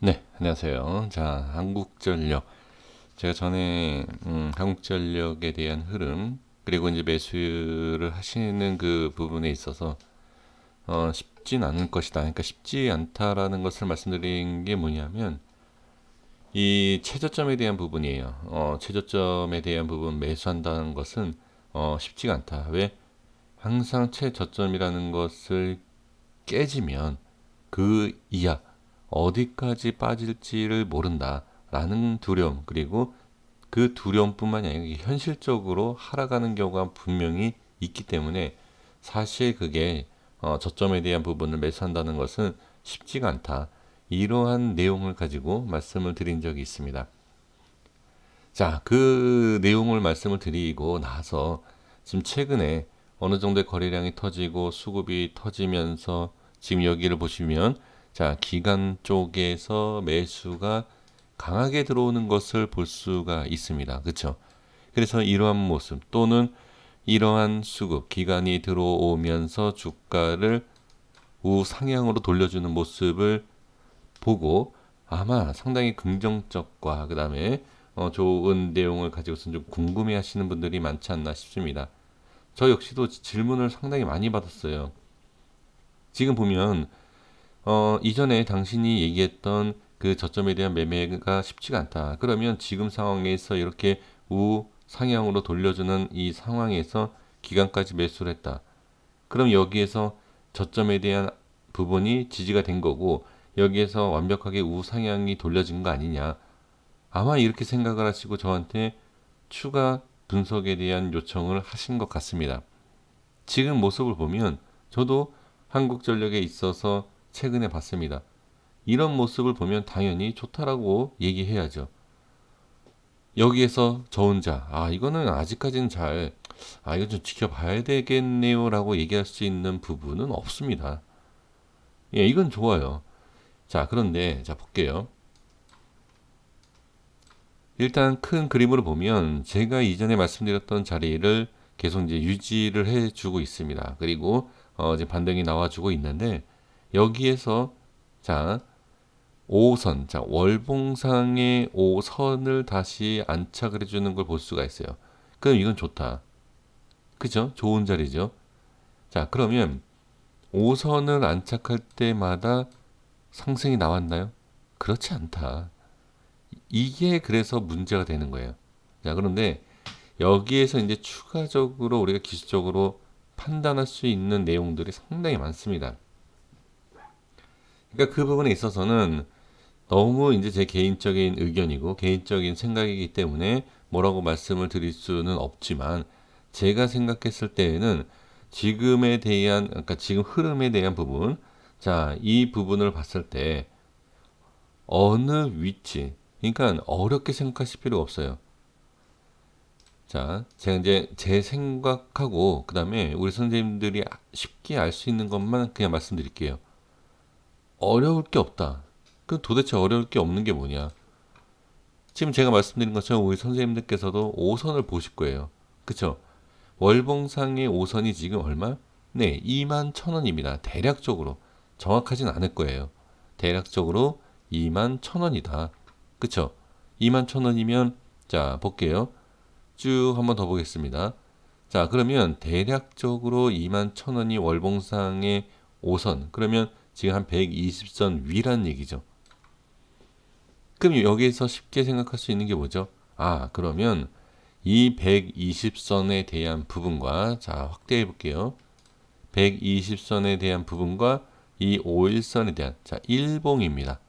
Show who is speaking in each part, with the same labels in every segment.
Speaker 1: 네, 안녕하세요. 자, 한국전력. 제가 전에 한국전력에 대한 흐름, 그리고 이제 매수를 하시는 그 부분에 있어서 쉽진 않을 것이다. 그러니까 쉽지 않다라는 것을 말씀드린 게 뭐냐면 이 최저점에 대한 부분이에요. 최저점에 대한 부분 매수한다는 것은 쉽지가 않다. 왜? 항상 최저점이라는 것을 깨지면 그 이하 어디까지 빠질지를 모른다라는 두려움, 그리고 그 두려움뿐만이 아니라 현실적으로 하락하는 경우가 분명히 있기 때문에 사실 그게 저점에 대한 부분을 매수한다는 것은 쉽지가 않다. 이러한 내용을 가지고 말씀을 드린 적이 있습니다. 자, 그 내용을 말씀을 드리고 나서 지금 최근에 어느 정도의 거래량이 터지고 수급이 터지면서 지금 여기를 보시면 자, 기관 쪽에서 매수가 강하게 들어오는 것을 볼 수가 있습니다. 그렇죠? 그래서 이러한 모습 또는 이러한 수급, 기관이 들어오면서 주가를 우상향으로 돌려주는 모습을 보고 아마 상당히 긍정적과 그 다음에 좋은 내용을 가지고서 좀 궁금해 하시는 분들이 많지 않나 싶습니다. 저 역시도 질문을 상당히 많이 받았어요. 지금 보면 이전에 당신이 얘기했던 그 저점에 대한 매매가 쉽지가 않다. 그러면 지금 상황에서 이렇게 우상향으로 돌려주는 이 상황에서 기간까지 매수를 했다. 그럼 여기에서 저점에 대한 부분이 지지가 된 거고 여기에서 완벽하게 우상향이 돌려진 거 아니냐. 아마 이렇게 생각을 하시고 저한테 추가 분석에 대한 요청을 하신 것 같습니다. 지금 모습을 보면 저도 한국전력에 있어서 최근에 봤습니다. 이런 모습을 보면 당연히 좋다라고 얘기해야죠. 여기에서 저 혼자 이거는 아직까지는 이거 좀 지켜봐야 되겠네요 라고 얘기할 수 있는 부분은 없습니다. 예, 이건 좋아요. 자, 그런데 자 볼게요. 일단 큰 그림으로 보면 제가 이전에 말씀드렸던 자리를 계속 이제 유지를 해주고 있습니다. 그리고 이제 반등이 나와주고 있는데 여기에서 자 5선, 자 월봉상의 5선을 다시 안착을 해주는 걸 볼 수가 있어요. 그럼 이건 좋다. 그죠? 좋은 자리죠. 자 그러면 5선을 안착할 때마다 상승이 나왔나요? 그렇지 않다. 이게 그래서 문제가 되는 거예요. 자, 그런데 여기에서 이제 추가적으로 우리가 기술적으로 판단할 수 있는 내용들이 상당히 많습니다. 그러니까 그 부분에 있어서는 너무 이제 제 개인적인 의견이고 개인적인 생각이기 때문에 뭐라고 말씀을 드릴 수는 없지만 제가 생각했을 때에는 지금에 대한, 그러니까 지금 흐름에 대한 부분, 자, 이 부분을 봤을 때 어느 위치, 그러니까 어렵게 생각하실 필요 없어요. 자, 제가 이제 제 생각하고 그다음에 우리 선생님들이 쉽게 알 수 있는 것만 그냥 말씀드릴게요. 어려울 게 없다. 그 도대체 어려울 게 없는 게 뭐냐? 지금 제가 말씀드린 것처럼 우리 선생님들께서도 5선을 보실 거예요. 그쵸? 월봉상의 5선이 지금 얼마? 네, 2만 1,000원입니다. 대략적으로. 정확하진 않을 거예요. 대략적으로 2만 1,000원이다. 그쵸? 2만 1,000원이면 자, 볼게요. 쭉 한번 더 보겠습니다. 자, 그러면 대략적으로 2만 1,000원이 월봉상의 5선. 그러면 지금 한 120선 위란 얘기죠. 그럼 여기에서 쉽게 생각할 수 있는 게 뭐죠? 그러면 이 120선에 대한 부분과 자, 확대해 볼게요. 120선에 대한 부분과 이 5일선에 대한 자, 일봉입니다.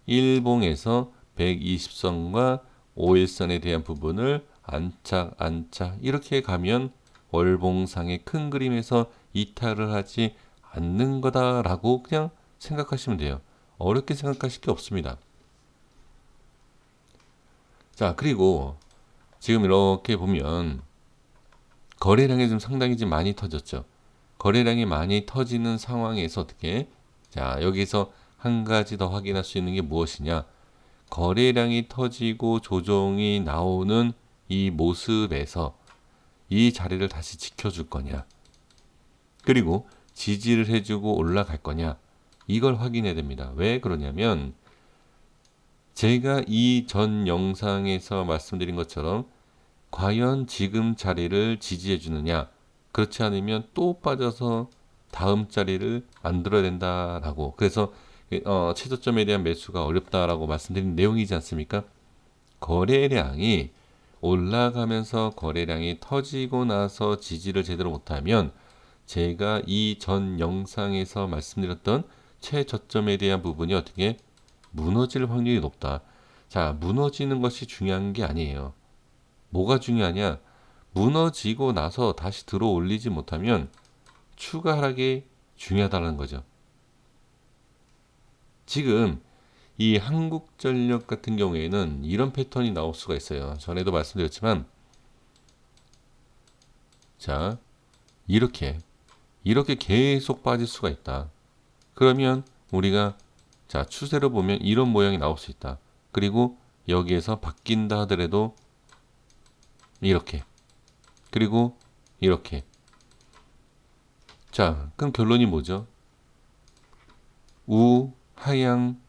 Speaker 1: 일봉에서 120선과 5일선에 대한 부분을 안착 이렇게 가면 월봉상의 큰 그림에서 이탈을 하지 않는 거다라고 그냥 생각하시면 돼요. 어렵게 생각하실 게 없습니다. 자, 그리고 지금 이렇게 보면 거래량이 좀 상당히 좀 많이 터졌죠. 거래량이 많이 터지는 상황에서 어떻게? 자, 여기서 한 가지 더 확인할 수 있는 게 무엇이냐? 거래량이 터지고 조정이 나오는 이 모습에서 이 자리를 다시 지켜줄 거냐? 그리고 지지를 해주고 올라갈 거냐? 이걸 확인해야 됩니다. 왜 그러냐면 제가 이 전 영상에서 말씀드린 것처럼 과연 지금 자리를 지지해 주느냐, 그렇지 않으면 또 빠져서 다음 자리를 만들어야 된다라고. 그래서 최저점에 대한 매수가 어렵다라고 말씀드린 내용이지 않습니까? 거래량이 올라가면서 거래량이 터지고 나서 지지를 제대로 못하면 제가 이 전 영상에서 말씀드렸던 최저점에 대한 부분이 어떻게 무너질 확률이 높다. 자, 무너지는 것이 중요한 게 아니에요. 뭐가 중요하냐? 무너지고 나서 다시 들어 올리지 못하면 추가 하락이 중요하다는 거죠. 지금 이 한국전력 같은 경우에는 이런 패턴이 나올 수가 있어요. 전에도 말씀드렸지만, 자, 이렇게 계속 빠질 수가 있다. 그러면 우리가 자, 추세로 보면 이런 모양이 나올 수 있다. 그리고 여기에서 바뀐다 하더라도 이렇게, 그리고 이렇게. 자, 그럼 결론이 뭐죠? 우, 하향,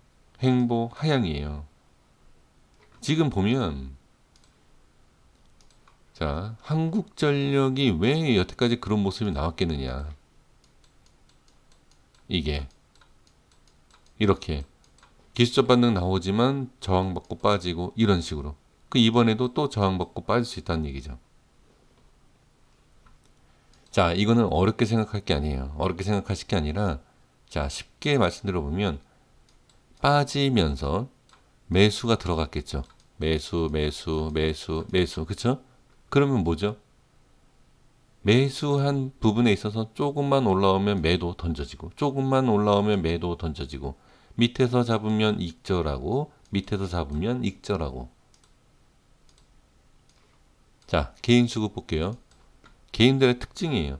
Speaker 1: 횡보, 하향이에요. 지금 보면 자, 한국전력이 왜 여태까지 그런 모습이 나왔겠느냐. 이게 이렇게 기술적 반등 나오지만 저항받고 빠지고 이런 식으로. 그 이번에도 또 저항받고 빠질 수 있다는 얘기죠. 자, 이거는 어렵게 생각할 게 아니에요. 어렵게 생각하실 게 아니라, 자, 쉽게 말씀드려보면 빠지면서 매수가 들어갔겠죠. 매수, 그쵸? 그러면 뭐죠? 매수한 부분에 있어서 조금만 올라오면 매도 던져지고, 조금만 올라오면 매도 던져지고, 밑에서 잡으면 익절하고, 밑에서 잡으면 익절하고. 자, 개인 수급 볼게요. 개인들의 특징이에요.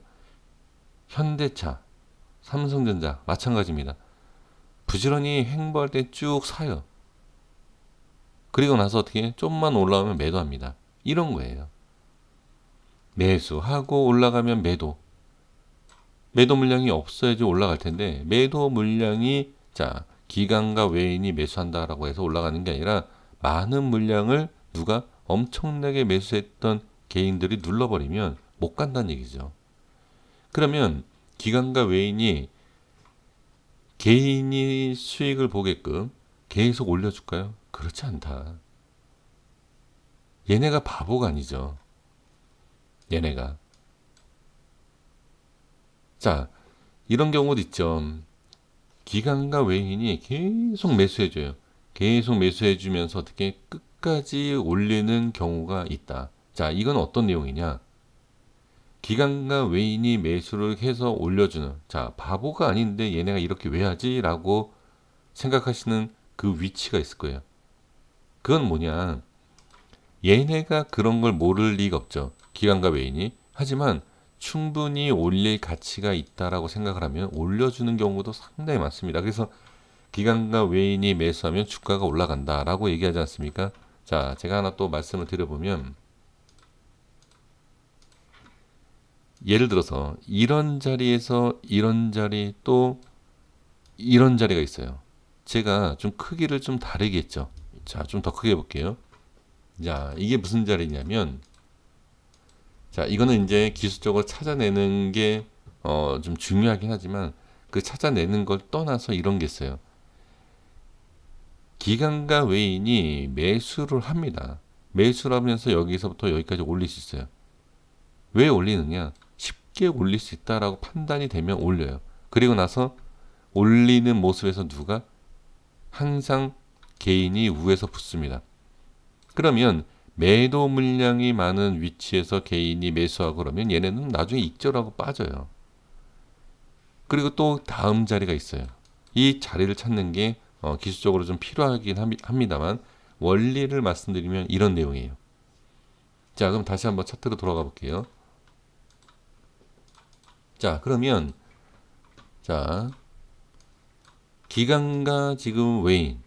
Speaker 1: 현대차, 삼성전자 마찬가지입니다. 부지런히 횡보할 때 쭉 사요. 그리고 나서 어떻게 좀만 올라오면 매도합니다. 이런 거예요. 매수하고 올라가면 매도. 매도 물량이 없어야지 올라갈 텐데, 매도 물량이 자, 기관과 외인이 매수한다라고 해서 올라가는 게 아니라 많은 물량을 누가 엄청나게 매수했던 개인들이 눌러버리면 못 간다는 얘기죠. 그러면 기관과 외인이 개인이 수익을 보게끔 계속 올려줄까요? 그렇지 않다. 얘네가 바보가 아니죠. 얘네가. 자, 이런 경우도 있죠. 기관과 외인이 계속 매수해줘요. 계속 매수해주면서 어떻게 끝까지 올리는 경우가 있다. 자, 이건 어떤 내용이냐? 기관과 외인이 매수를 해서 올려주는, 자, 바보가 아닌데 얘네가 이렇게 왜 하지? 라고 생각하시는 그 위치가 있을 거예요. 그건 뭐냐? 얘네가 그런 걸 모를 리가 없죠. 기관과 외인이. 하지만 충분히 올릴 가치가 있다라고 생각을 하면 올려주는 경우도 상당히 많습니다. 그래서 기관과 외인이 매수하면 주가가 올라간다라고 얘기하지 않습니까? 자, 제가 하나 또 말씀을 드려보면, 예를 들어서 이런 자리에서 이런 자리 또 이런 자리가 있어요. 제가 좀 크기를 좀 다르게 했죠. 자, 좀 더 크게 볼게요. 자, 이게 무슨 자리냐면, 자, 이거는 이제 기술적으로 찾아내는 게 좀 중요하긴 하지만 그 찾아내는 걸 떠나서 이런 게 있어요. 기관과 외인이 매수를 합니다. 매수를 하면서 여기서부터 여기까지 올릴 수 있어요. 왜 올리느냐? 쉽게 올릴 수 있다라고 판단이 되면 올려요. 그리고 나서 올리는 모습에서 누가? 항상 개인이 우에서 붙습니다. 그러면 매도 물량이 많은 위치에서 개인이 매수하고 그러면 얘네는 나중에 익절하고 빠져요. 그리고 또 다음 자리가 있어요. 이 자리를 찾는 게 기술적으로 좀 필요하긴 합니다만 원리를 말씀드리면 이런 내용이에요. 자, 그럼 다시 한번 차트로 돌아가 볼게요. 자, 그러면 자, 기관과 지금 외인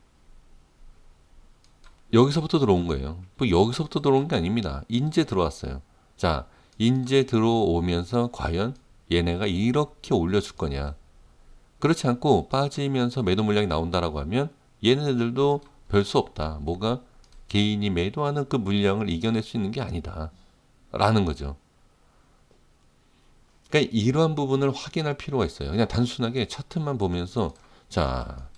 Speaker 1: 여기서부터 들어온 거예요. 뭐 여기서부터 들어온 게 아닙니다. 인제 들어왔어요. 자, 인제 들어오면서 과연 얘네가 이렇게 올려줄 거냐? 그렇지 않고 빠지면서 매도 물량이 나온다라고 하면 얘네들도 별 수 없다. 뭐가 개인이 매도하는 그 물량을 이겨낼 수 있는 게 아니다. 라는 거죠. 그러니까 이러한 부분을 확인할 필요가 있어요. 그냥 단순하게 차트만 보면서 자,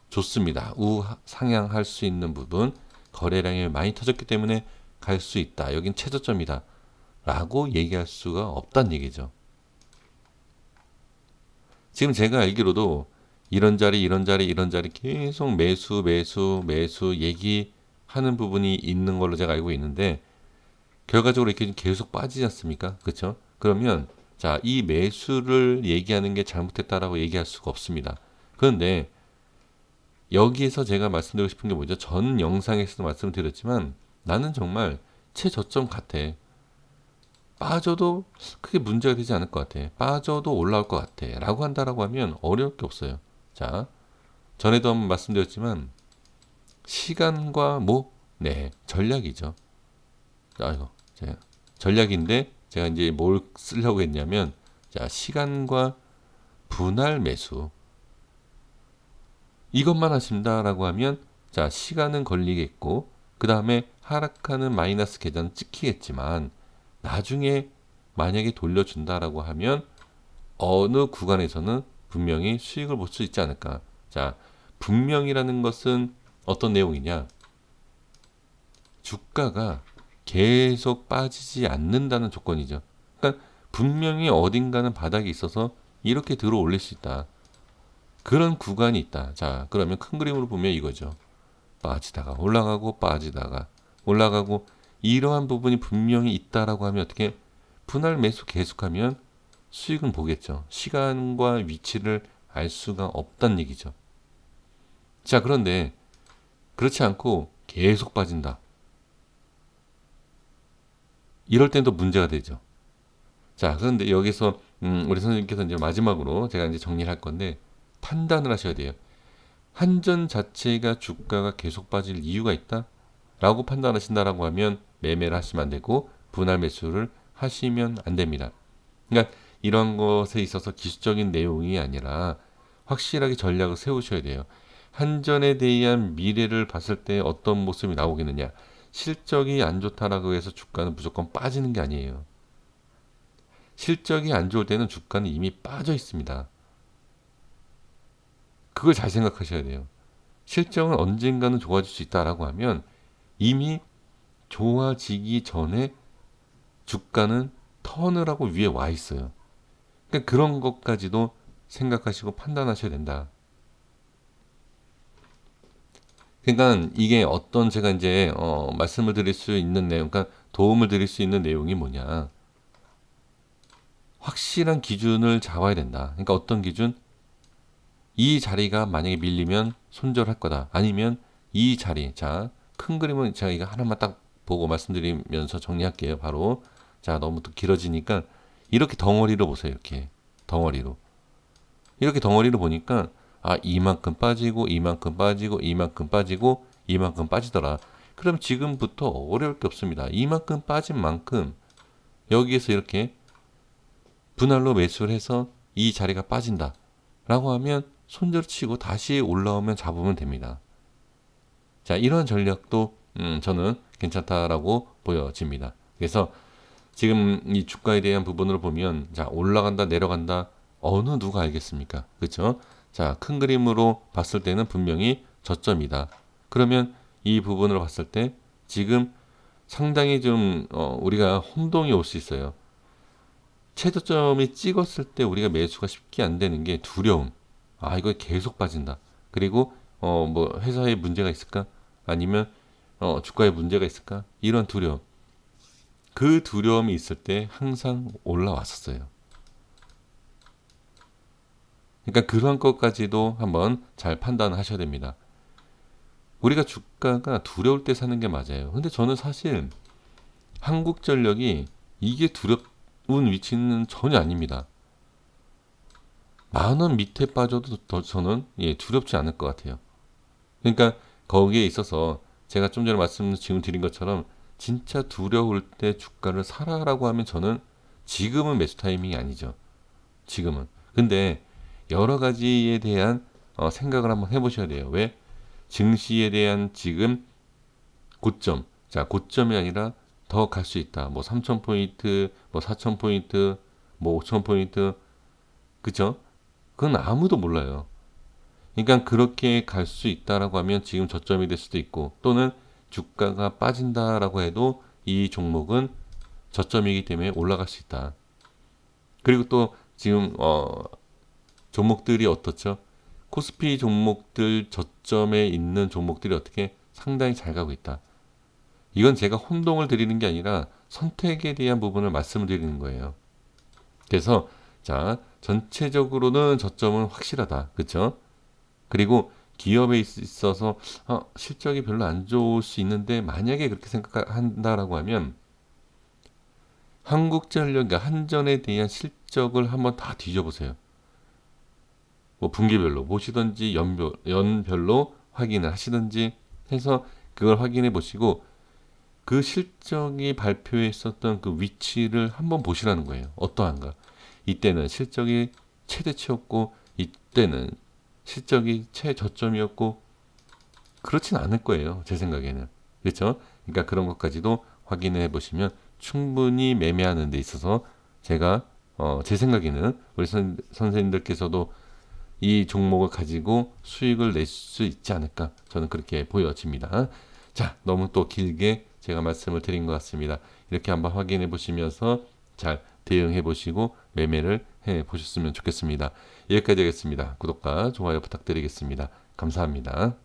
Speaker 1: 좋습니다. 우상향할 수 있는 부분, 거래량이 많이 터졌기 때문에 갈 수 있다. 여긴 최저점이다. 라고 얘기할 수가 없다는 얘기죠. 지금 제가 알기로도 이런 자리, 이런 자리, 이런 자리 계속 매수 얘기하는 부분이 있는 걸로 제가 알고 있는데, 결과적으로 이렇게 계속 빠지지 않습니까? 그렇죠? 그러면 자, 이 매수를 얘기하는 게 잘못됐다라고 얘기할 수가 없습니다. 그런데 여기에서 제가 말씀드리고 싶은 게 뭐죠? 전 영상에서도 말씀드렸지만 나는 정말 최저점 같아. 빠져도 크게 문제가 되지 않을 것 같아. 빠져도 올라올 것 같아. 라고 한다라고 하면 어려울 게 없어요. 자, 전에도 한번 말씀드렸지만 시간과 네, 전략이죠. 자, 이거 전략인데 제가 이제 뭘 쓰려고 했냐면 자, 시간과 분할 매수 이것만 하신다라고 하면 자, 시간은 걸리겠고 그 다음에 하락하는 마이너스 계단 찍히겠지만 나중에 만약에 돌려준다라고 하면 어느 구간에서는 분명히 수익을 볼 수 있지 않을까. 자, 분명이라는 것은 어떤 내용이냐? 주가가 계속 빠지지 않는다는 조건이죠. 그러니까 분명히 어딘가는 바닥이 있어서 이렇게 들어 올릴 수 있다. 그런 구간이 있다. 자, 그러면 큰 그림으로 보면 이거죠. 빠지다가 올라가고 빠지다가 올라가고 이러한 부분이 분명히 있다라고 하면 어떻게 분할 매수 계속하면 수익은 보겠죠. 시간과 위치를 알 수가 없다는 얘기죠. 자, 그런데 그렇지 않고 계속 빠진다. 이럴 땐 또 문제가 되죠. 자, 그런데 여기서 우리 선생님께서 이제 마지막으로 제가 이제 정리를 할 건데 판단을 하셔야 돼요. 한전 자체가 주가가 계속 빠질 이유가 있다? 라고 판단하신다라고 하면 매매를 하시면 안 되고 분할 매수를 하시면 안 됩니다. 그러니까 이런 것에 있어서 기술적인 내용이 아니라 확실하게 전략을 세우셔야 돼요. 한전에 대한 미래를 봤을 때 어떤 모습이 나오겠느냐. 실적이 안 좋다라고 해서 주가는 무조건 빠지는 게 아니에요. 실적이 안 좋을 때는 주가는 이미 빠져 있습니다. 그걸 잘 생각하셔야 돼요. 실적은 언젠가는 좋아질 수 있다라고 하면 이미 좋아지기 전에 주가는 턴을 하고 위에 와 있어요. 그러니까 그런 것까지도 생각하시고 판단하셔야 된다. 그러니까 이게 어떤 제가 이제 말씀을 드릴 수 있는 내용, 그러니까 도움을 드릴 수 있는 내용이 뭐냐. 확실한 기준을 잡아야 된다. 그러니까 어떤 기준? 이 자리가 만약에 밀리면 손절할 거다. 아니면 이 자리, 자, 큰 그림은 제가 이거 하나만 딱 보고 말씀드리면서 정리할게요. 바로. 자, 너무 또 길어지니까 이렇게 덩어리로 보세요. 이렇게 덩어리로. 이렇게 덩어리로 보니까 아, 이만큼 빠지고 이만큼 빠지고 이만큼 빠지고 이만큼 빠지더라. 그럼 지금부터 어려울 게 없습니다. 이만큼 빠진 만큼 여기에서 이렇게 분할로 매수를 해서 이 자리가 빠진다. 라고 하면 손절 치고 다시 올라오면 잡으면 됩니다. 자, 이런 전략도 저는 괜찮다라고 보여집니다. 그래서 지금 이 주가에 대한 부분을 보면 자, 올라간다 내려간다 어느 누가 알겠습니까? 그렇죠? 자, 큰 그림으로 봤을 때는 분명히 저점이다. 그러면 이 부분을 봤을 때 지금 상당히 좀 우리가 혼동이 올 수 있어요. 최저점이 찍었을 때 우리가 매수가 쉽게 안 되는 게 두려움. 아, 이거 계속 빠진다. 그리고 뭐 회사에 문제가 있을까? 아니면 주가에 문제가 있을까? 이런 두려움. 그 두려움이 있을 때 항상 올라왔었어요. 그러니까 그런 것까지도 한번 잘 판단하셔야 됩니다. 우리가 주가가 두려울 때 사는 게 맞아요. 근데 저는 사실 한국전력이 이게 두려운 위치는 전혀 아닙니다. 10,000원 밑에 빠져도 더 저는 두렵지 않을 것 같아요. 그러니까 거기에 있어서 제가 좀 전에 말씀 지금 드린 것처럼 진짜 두려울 때 주가를 사라라고 하면 저는 지금은 매수 타이밍이 아니죠. 지금은. 근데 여러 가지에 대한 생각을 한번 해보셔야 돼요. 왜? 증시에 대한 지금 고점, 자, 고점이 아니라 더 갈 수 있다. 뭐 3,000포인트, 뭐 4,000포인트, 뭐 5,000포인트, 그죠? 그건 아무도 몰라요. 그러니까 그렇게 갈 수 있다라고 하면 지금 저점이 될 수도 있고, 또는 주가가 빠진다라고 해도 이 종목은 저점이기 때문에 올라갈 수 있다. 그리고 또 지금 종목들이 어떻죠? 코스피 종목들 저점에 있는 종목들이 어떻게 상당히 잘 가고 있다. 이건 제가 혼동을 드리는 게 아니라 선택에 대한 부분을 말씀을 드리는 거예요. 그래서 자, 전체적으로는 저점은 확실하다. 그렇죠? 그리고 기업에 있어서 실적이 별로 안 좋을 수 있는데 만약에 그렇게 생각한다라고 하면 한국전력과 한전에 대한 실적을 한번 다 뒤져보세요. 뭐 분기별로 보시든지 연별로 확인을 하시든지 해서 그걸 확인해 보시고 그 실적이 발표했었던 그 위치를 한번 보시라는 거예요. 어떠한가? 이때는 실적이 최대치였고 이때는 실적이 최저점이었고 그렇진 않을 거예요. 제 생각에는. 그렇죠? 그러니까 그런 것까지도 확인해 보시면 충분히 매매하는 데 있어서 제가 제 생각에는 우리 선생님들께서도 이 종목을 가지고 수익을 낼 수 있지 않을까 저는 그렇게 보여집니다. 자, 너무 또 길게 제가 말씀을 드린 것 같습니다. 이렇게 한번 확인해 보시면서 잘 대응해 보시고 매매를 해 보셨으면 좋겠습니다. 여기까지 하겠습니다. 구독과 좋아요 부탁드리겠습니다. 감사합니다.